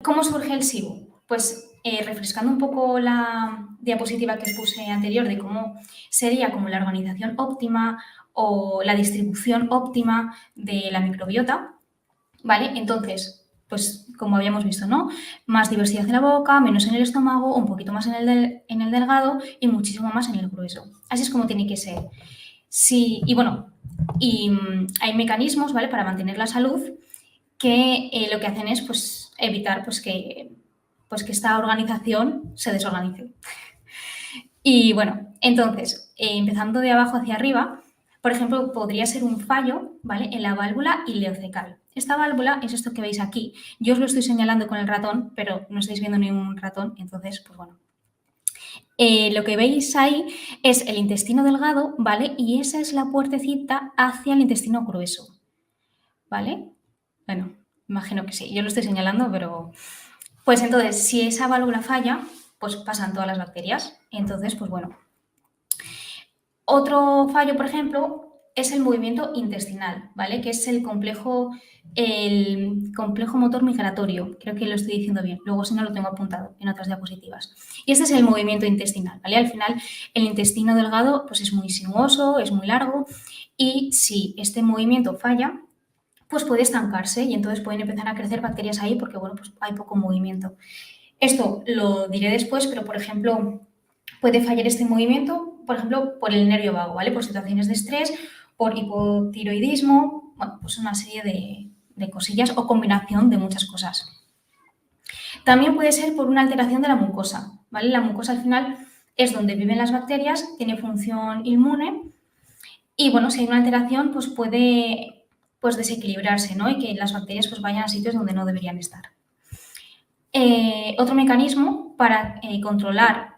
¿Cómo surge el SIBO? Pues refrescando un poco la diapositiva que puse anterior de cómo sería como la organización óptima o la distribución óptima de la microbiota, ¿vale? Entonces, pues como habíamos visto, ¿no? Más diversidad en la boca, menos en el estómago, un poquito más en el delgado y muchísimo más en el grueso. Así es como tiene que ser. Sí, y bueno, hay mecanismos, ¿vale? Para mantener la salud que lo que hacen es pues, evitar pues, que esta organización se desorganice. Y bueno, entonces, empezando de abajo hacia arriba, por ejemplo, podría ser un fallo, ¿vale? En la válvula ileocecal. Esta válvula es esto que veis aquí. Yo os lo estoy señalando con el ratón, pero no estáis viendo ningún ratón, entonces, pues bueno. Lo que veis ahí es el intestino delgado, ¿vale? Y esa es la puertecita hacia el intestino grueso, ¿vale? Bueno, imagino que sí. Yo lo estoy señalando, pero... Pues entonces, si esa válvula falla, pues pasan todas las bacterias. Entonces, pues bueno. Otro fallo, por ejemplo, es el movimiento intestinal, ¿vale? Que es el complejo motor migratorio. Creo que lo estoy diciendo bien. Luego, si no, lo tengo apuntado en otras diapositivas. Y este es el movimiento intestinal, ¿vale? Al final, el intestino delgado pues es muy sinuoso, es muy largo y si este movimiento falla, pues puede estancarse y entonces pueden empezar a crecer bacterias ahí porque, bueno, pues hay poco movimiento. Esto lo diré después, pero, por ejemplo, puede fallar este movimiento, por ejemplo, por el nervio vago, ¿vale? Por situaciones de estrés, por hipotiroidismo, bueno, pues una serie de cosillas o combinación de muchas cosas. También puede ser por una alteración de la mucosa, ¿vale? La mucosa al final es donde viven las bacterias, tiene función inmune y, bueno, si hay una alteración, pues puede pues, desequilibrarse, ¿no? Y que las bacterias pues, vayan a sitios donde no deberían estar. Otro mecanismo para controlar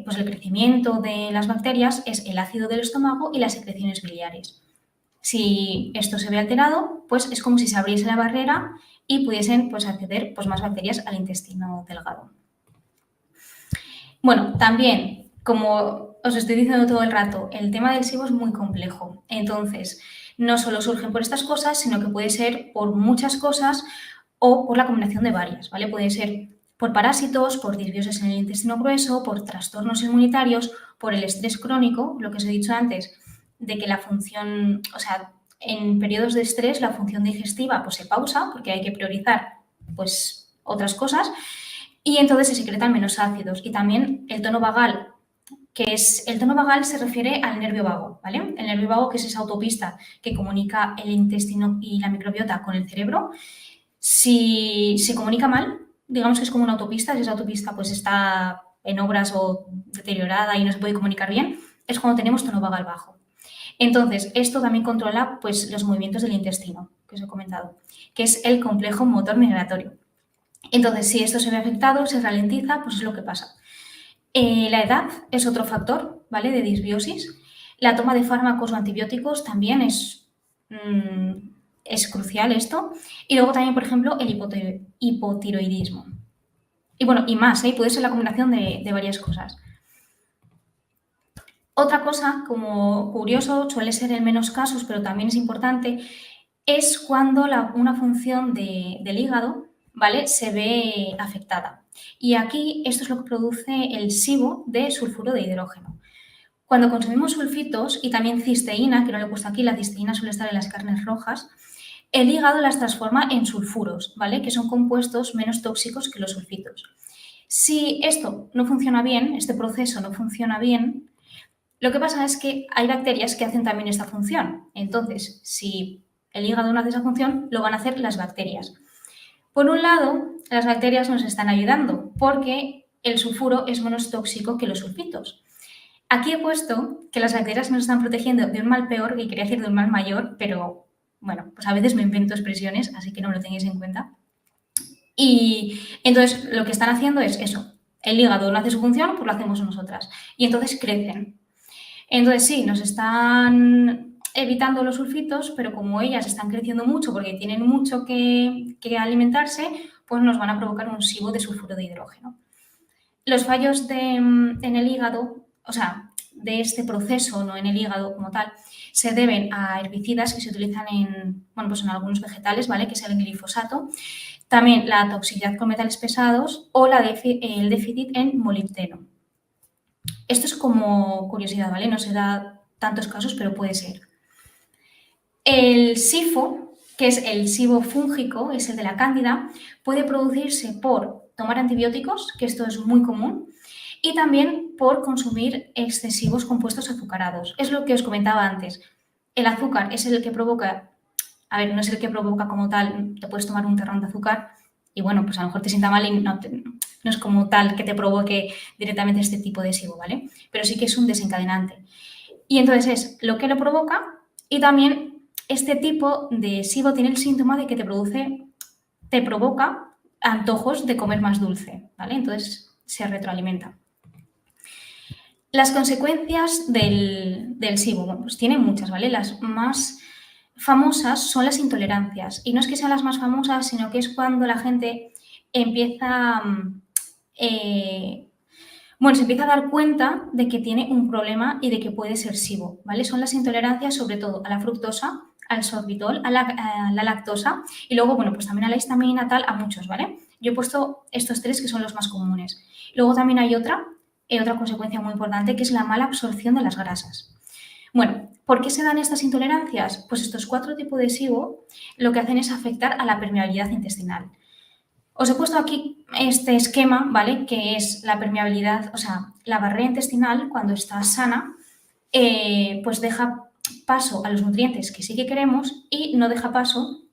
pues el crecimiento de las bacterias es el ácido del estómago y las secreciones biliares. Si esto se ve alterado, pues es como si se abriese la barrera y pudiesen pues, acceder pues, más bacterias al intestino delgado. Bueno, también, como os estoy diciendo todo el rato, el tema del SIBO es muy complejo. Entonces, no solo surgen por estas cosas, sino que puede ser por muchas cosas o por la combinación de varias, ¿vale? Puede ser por parásitos, por disbiosis en el intestino grueso, por trastornos inmunitarios, por el estrés crónico, lo que os he dicho antes, de que la función, o sea, en periodos de estrés la función digestiva pues se pausa porque hay que priorizar pues otras cosas y entonces se secretan menos ácidos. Y también el tono vagal, el tono vagal se refiere al nervio vago, ¿vale? El nervio vago que es esa autopista que comunica el intestino y la microbiota con el cerebro. Si se comunica mal, digamos que es como una autopista, si esa autopista pues está en obras o deteriorada y no se puede comunicar bien, es cuando tenemos tono vagal bajo. Entonces, esto también controla pues, los movimientos del intestino, que os he comentado, que es el complejo motor migratorio. Entonces, si esto se ve afectado, se ralentiza, pues es lo que pasa. La edad es otro factor, ¿vale? De disbiosis. La toma de fármacos o antibióticos también es crucial esto. Y luego también, por ejemplo, el hipotiroidismo. Y bueno, y más, ¿eh? Puede ser la combinación de varias cosas. Otra cosa, como curioso, suele ser en menos casos, pero también es importante, es cuando una función del hígado, ¿vale? Se ve afectada. Y aquí esto es lo que produce el SIBO de sulfuro de hidrógeno. Cuando consumimos sulfitos y también cisteína, que no le he puesto aquí, la cisteína suele estar en las carnes rojas, el hígado las transforma en sulfuros, ¿vale? Que son compuestos menos tóxicos que los sulfitos. Si esto no funciona bien, este proceso no funciona bien, lo que pasa es que hay bacterias que hacen también esta función. Entonces, si el hígado no hace esa función, lo van a hacer las bacterias. Por un lado, las bacterias nos están ayudando porque el sulfuro es menos tóxico que los sulfitos. Aquí he puesto que las bacterias nos están protegiendo de un mal peor, que quería decir de un mal mayor, pero bueno, pues a veces me invento expresiones, así que no lo tengáis en cuenta. Y entonces lo que están haciendo es eso. El hígado no hace su función, pues lo hacemos nosotras. Y entonces crecen. Entonces sí, nos están evitando los sulfitos, pero como ellas están creciendo mucho porque tienen mucho que alimentarse, pues nos van a provocar un SIBO de sulfuro de hidrógeno. Los fallos en el hígado, o sea, de este proceso, no en el hígado como tal, se deben a herbicidas que se utilizan en, bueno, pues en algunos vegetales, ¿vale? Que es el glifosato. También la toxicidad con metales pesados o el déficit en molibdeno. Esto es como curiosidad, ¿vale? No se da tantos casos, pero puede ser. El SIFO, que es el SIBO fúngico, es el de la cándida, puede producirse por tomar antibióticos, que esto es muy común, y también por consumir excesivos compuestos azucarados. Es lo que os comentaba antes. El azúcar es el que provoca, a ver, no es el que provoca como tal, te puedes tomar un terrón de azúcar y bueno, pues a lo mejor te sienta mal y no es como tal que te provoque directamente este tipo de SIBO, ¿vale? Pero sí que es un desencadenante. Y entonces es lo que lo provoca y también este tipo de SIBO tiene el síntoma de que te provoca antojos de comer más dulce, ¿vale? Entonces se retroalimenta. Las consecuencias del SIBO, bueno, pues tiene muchas, ¿vale? Las más famosas son las intolerancias. Y no es que sean las más famosas, sino que es cuando la gente empieza, se empieza a dar cuenta de que tiene un problema y de que puede ser SIBO, ¿vale? Son las intolerancias sobre todo a la fructosa, al sorbitol, a la lactosa y luego, bueno, pues también a la histamina, tal, a muchos, ¿vale? Yo he puesto estos 3 que son los más comunes. Luego también hay otra consecuencia muy importante que es la mala absorción de las grasas. Bueno, ¿por qué se dan estas intolerancias? Pues estos 4 tipos de SIBO lo que hacen es afectar a la permeabilidad intestinal. Os he puesto aquí este esquema, ¿vale? Que es la permeabilidad, o sea, la barrera intestinal cuando está sana, pues deja paso a los nutrientes que sí que queremos y no deja paso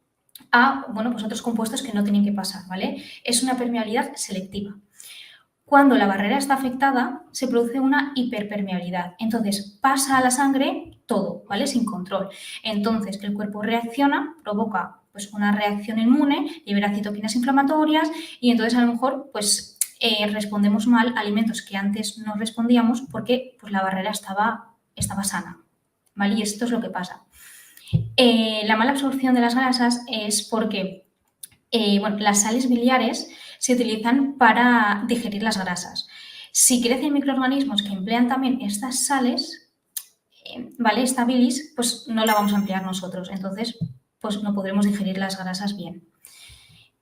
a, bueno, pues otros compuestos que no tienen que pasar, ¿vale? Es una permeabilidad selectiva. Cuando la barrera está afectada, se produce una hiperpermeabilidad. Entonces, pasa a la sangre todo, ¿vale? Sin control. Entonces, el cuerpo reacciona, provoca pues, una reacción inmune, libera citoquinas inflamatorias y entonces a lo mejor pues, respondemos mal a alimentos que antes no respondíamos porque pues, la barrera estaba sana, ¿vale? Y esto es lo que pasa. La mala absorción de las grasas es porque las sales biliares se utilizan para digerir las grasas. Si crecen microorganismos que emplean también estas sales, ¿vale? Esta bilis, pues no la vamos a emplear nosotros. Entonces, pues no podremos digerir las grasas bien.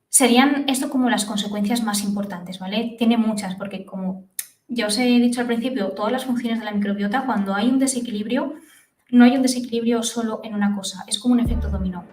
Serían esto como las consecuencias más importantes, ¿vale? Tiene muchas, porque como ya os he dicho al principio, todas las funciones de la microbiota, cuando hay un desequilibrio, no hay un desequilibrio solo en una cosa, es como un efecto dominó.